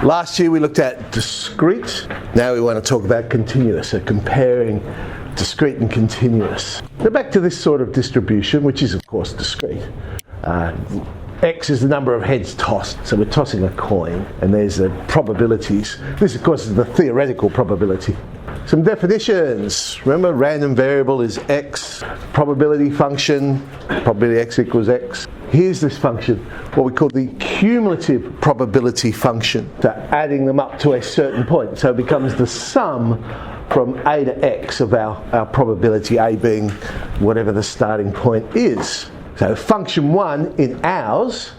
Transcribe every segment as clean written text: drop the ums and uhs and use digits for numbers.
Last year we looked at discrete. Now we want to talk about continuous, so comparing discrete and continuous. Go back to this sort of distribution, which is of course discrete. X is the number of heads tossed, so we're tossing a coin, and there's the probabilities. This of course is the theoretical probability. Some definitions. Remember, random variable is X, probability function, probability X equals X. Here's this function, what we call the cumulative probability function. So adding them up to a certain point. So it becomes the sum from A to X of our probability, A being whatever the starting point is. So function 1 in ours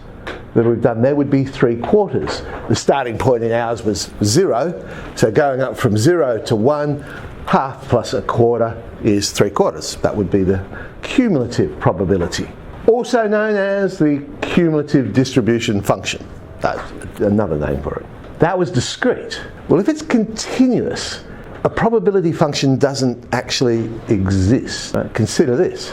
that we've done there would be 3/4. The starting point in ours was 0. So going up from 0 to 1, half plus a quarter is 3/4. That would be the cumulative probability. Also known as the cumulative distribution function. That's another name for it. That was discrete. Well, if it's continuous, a probability function doesn't actually exist. Consider this.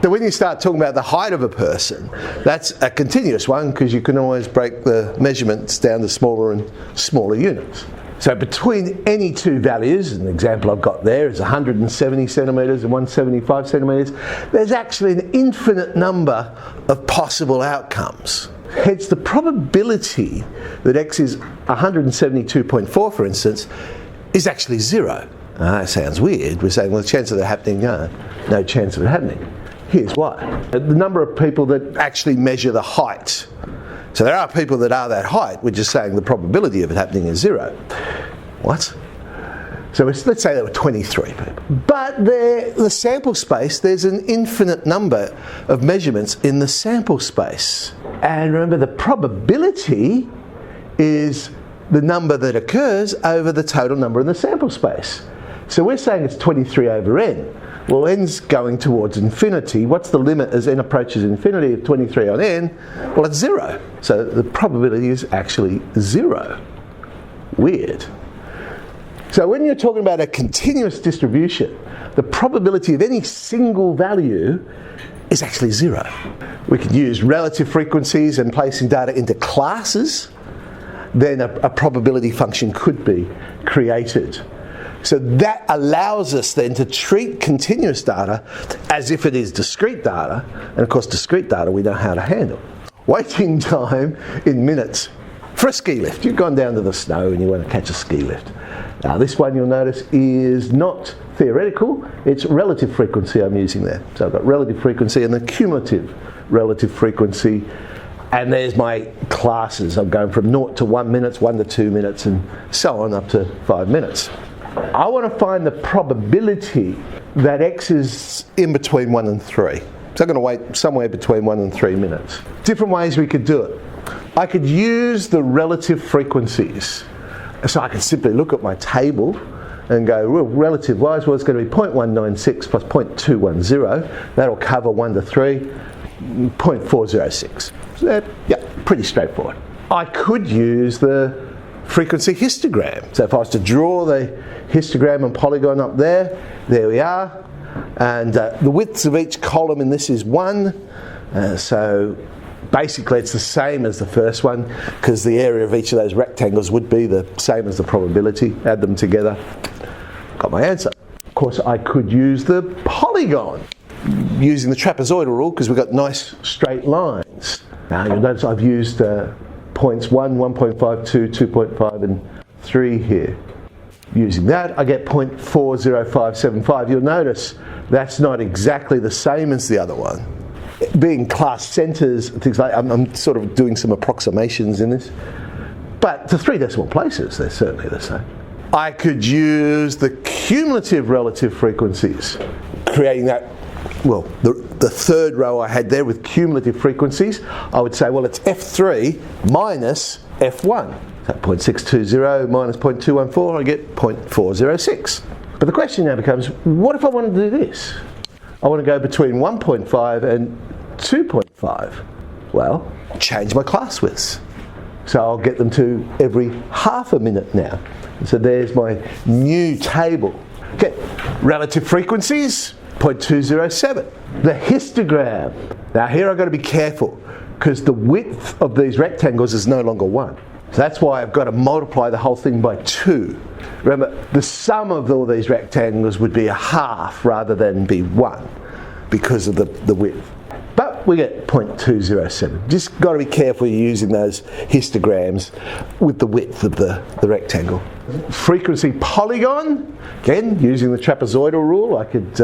So when you start talking about the height of a person, that's a continuous one because you can always break the measurements down to smaller and smaller units. So between any two values, an example I've got there is 170 centimetres and 175 centimetres, there's actually an infinite number of possible outcomes. Hence the probability that X is 172.4, for instance, is actually 0. That sounds weird. We're saying, well, the chance of it happening, no chance of it happening. Here's why. The number of people that actually measure the height. So there are people that are that height, we're just saying the probability of it happening is 0. What? So let's say there were 23 people. But the sample space, there's an infinite number of measurements in the sample space. And remember, the probability is the number that occurs over the total number in the sample space. So we're saying it's 23 over n. Well, n's going towards infinity. What's the limit as n approaches infinity of 23 on n? Well, it's 0. So the probability is actually 0. Weird. So when you're talking about a continuous distribution, the probability of any single value is actually 0. We could use relative frequencies and placing data into classes. Then a probability function could be created. So that allows us then to treat continuous data as if it is discrete data, and of course discrete data we know how to handle. Waiting time in minutes for a ski lift. You've gone down to the snow and you want to catch a ski lift. Now this one you'll notice is not theoretical, it's relative frequency I'm using there. So I've got relative frequency and the cumulative relative frequency. And there's my classes. I'm going from 0 to 1 minute, 1 to 2 minutes, and so on up to 5 minutes. I want to find the probability that X is in between 1 and 3. So I'm going to wait somewhere between 1 and 3 minutes. Different ways we could do it. I could use the relative frequencies. So I could simply look at my table and go, well, relative wise, well, it's going to be 0.196 plus 0.210. That'll cover 1 to 3, 0.406. So, yeah, pretty straightforward. I could use the frequency histogram. So if I was to draw the histogram and polygon up there we are. And the widths of each column in this is 1. So basically it's the same as the first one because the area of each of those rectangles would be the same as the probability. Add them together. Got my answer. Of course I could use the polygon using the trapezoidal rule because we've got nice straight lines. Now you'll notice I've used points 1, 1.5, 2, 2.5 and 3 here. Using that I get 0.40575. You'll notice that's not exactly the same as the other one. Being class centres, things like I'm sort of doing some approximations in this. But to 3 decimal places they're certainly the same. I could use the cumulative relative frequencies, creating that, well, the third row I had there with cumulative frequencies. I would say, well, it's F3 minus F1. So 0.620 minus 0.214, I get 0.406. But the question now becomes, what if I want to do this? I want to go between 1.5 and 2.5. Well, change my class widths. So I'll get them to every half a minute now. So there's my new table. Okay, relative frequencies, 0.207. The histogram. Now here I've got to be careful because the width of these rectangles is no longer 1. So that's why I've got to multiply the whole thing by 2. Remember, the sum of all these rectangles would be a half rather than be 1 because of the width. But we get 0.207. Just got to be careful you're using those histograms with the width of the rectangle. Frequency polygon, again, using the trapezoidal rule, I could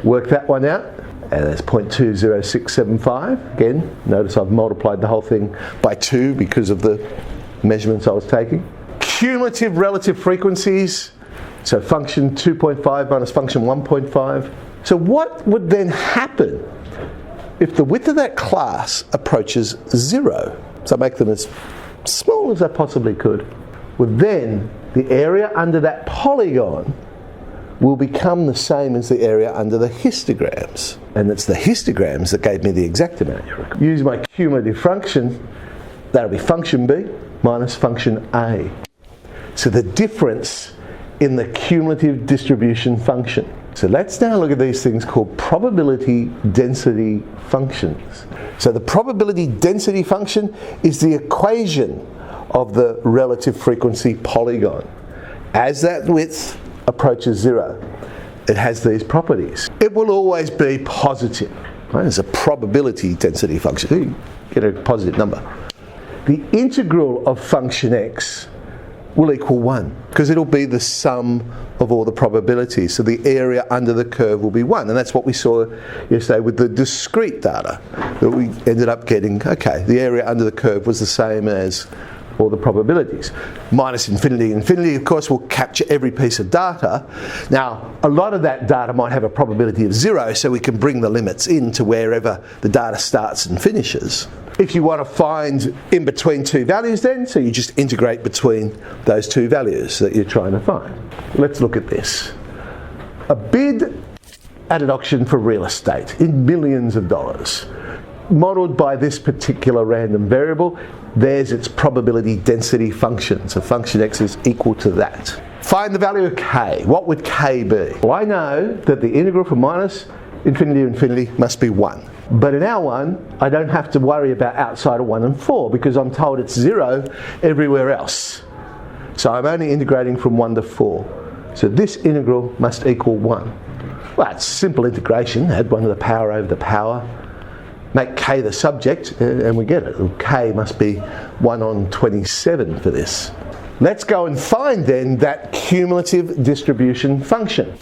work that one out. And that's 0.20675. Again, notice I've multiplied the whole thing by 2 because of the measurements I was taking. Cumulative relative frequencies, so function 2.5 minus function 1.5. So what would then happen if the width of that class approaches 0? So I make them as small as I possibly could. Well, then the area under that polygon will become the same as the area under the histograms. And it's the histograms that gave me the exact amount. Use my cumulative function, that'll be function B minus function A. So the difference in the cumulative distribution function. So let's now look at these things called probability density functions. So the probability density function is the equation of the relative frequency polygon. As that width approaches 0, it has these properties. It will always be positive. Right? It's a probability density function. You get a positive number. The integral of function x will equal 1 because it'll be the sum of all the probabilities. So the area under the curve will be 1. And that's what we saw yesterday with the discrete data, that we ended up getting, okay, the area under the curve was the same as all the probabilities. Minus infinity. Infinity, of course, will capture every piece of data. Now, a lot of that data might have a probability of 0, so we can bring the limits in to wherever the data starts and finishes. If you want to find in between two values then, so you just integrate between those two values that you're trying to find. Let's look at this. A bid at an auction for real estate in millions of dollars. Modelled by this particular random variable, there's its probability density function. So function x is equal to that. Find the value of k. What would k be? Well, I know that the integral from minus infinity to infinity must be 1. But in our one, I don't have to worry about outside of 1 and 4 because I'm told it's 0 everywhere else. So I'm only integrating from 1 to 4. So this integral must equal 1. Well, it's simple integration. Add 1 to the power over the power. Make k the subject and we get it. K must be 1 on 27 for this. Let's go and find then that cumulative distribution function.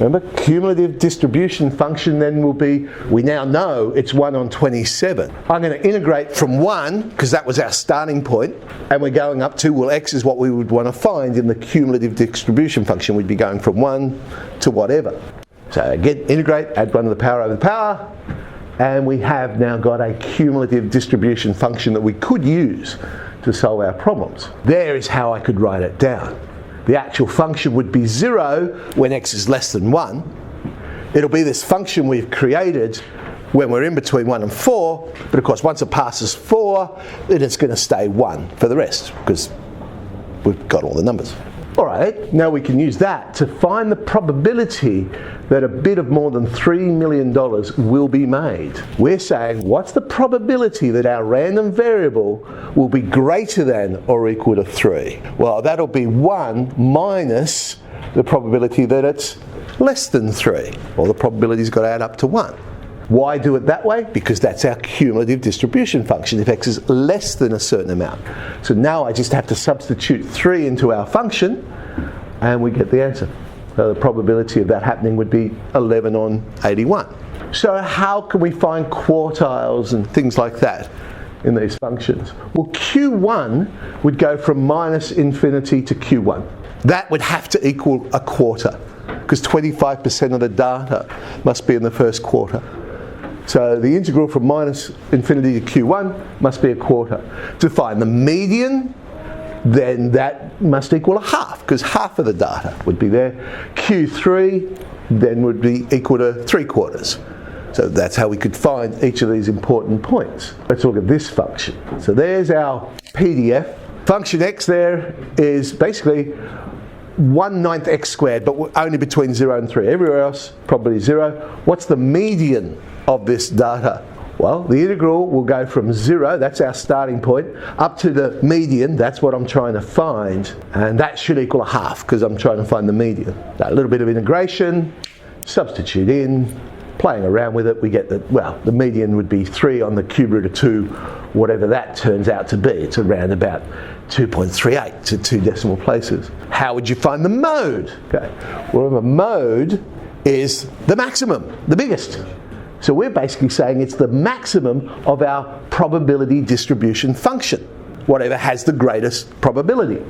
Remember, cumulative distribution function then will be, we now know it's 1 on 27. I'm going to integrate from 1, because that was our starting point, and we're going up to, well, x is what we would want to find in the cumulative distribution function. We'd be going from 1 to whatever. So again, integrate, add 1 to the power over the power, and we have now got a cumulative distribution function that we could use to solve our problems. There is how I could write it down. The actual function would be 0 when x is less than 1. It'll be this function we've created when we're in between 1 and 4, but of course once it passes 4, then it's going to stay 1 for the rest, because we've got all the numbers. Alright, now we can use that to find the probability that a bid of more than $3 million will be made. We're saying, what's the probability that our random variable will be greater than or equal to 3? Well, that'll be 1 minus the probability that it's less than 3. Well, the probability's got to add up to 1. Why do it that way? Because that's our cumulative distribution function if x is less than a certain amount. So now I just have to substitute 3 into our function and we get the answer. So the probability of that happening would be 11 on 81. So how can we find quartiles and things like that in these functions? Well, Q1 would go from minus infinity to Q1. That would have to equal a quarter because 25% of the data must be in the first quarter. So the integral from minus infinity to Q1 must be a quarter. To find the median, then that must equal a half, because half of the data would be there. Q3 then would be equal to 3/4. So that's how we could find each of these important points. Let's look at this function. So there's our PDF. Function x there is basically 1/9 x squared, but only between 0 and 3. Everywhere else, probably 0. What's the median of this data? Well, the integral will go from 0, that's our starting point, up to the median, that's what I'm trying to find, and that should equal a half because I'm trying to find the median. A little bit of integration, substitute in, playing around with it, we get the median would be 3 on the cube root of 2, whatever that turns out to be. It's around about 2.38 to 2 decimal places. How would you find the mode? Okay. Well, the mode is the maximum, the biggest. So we're basically saying it's the maximum of our probability distribution function, whatever has the greatest probability.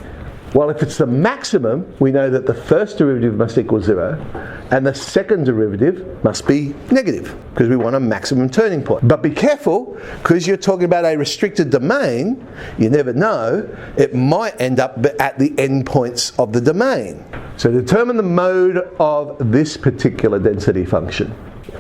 Well, if it's the maximum, we know that the first derivative must equal 0 and the second derivative must be negative because we want a maximum turning point. But be careful, because you're talking about a restricted domain, you never know, it might end up at the endpoints of the domain. So determine the mode of this particular density function.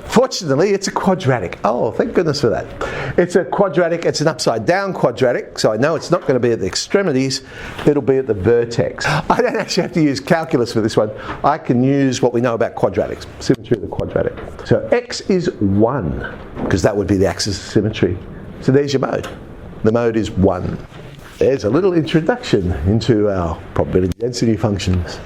Fortunately, it's a quadratic. Oh, thank goodness for that. It's a quadratic, it's an upside down quadratic, so I know it's not going to be at the extremities, it'll be at the vertex. I don't actually have to use calculus for this one. I can use what we know about quadratics, symmetry of the quadratic. So x is 1, because that would be the axis of symmetry. So there's your mode. The mode is 1. There's a little introduction into our probability density functions.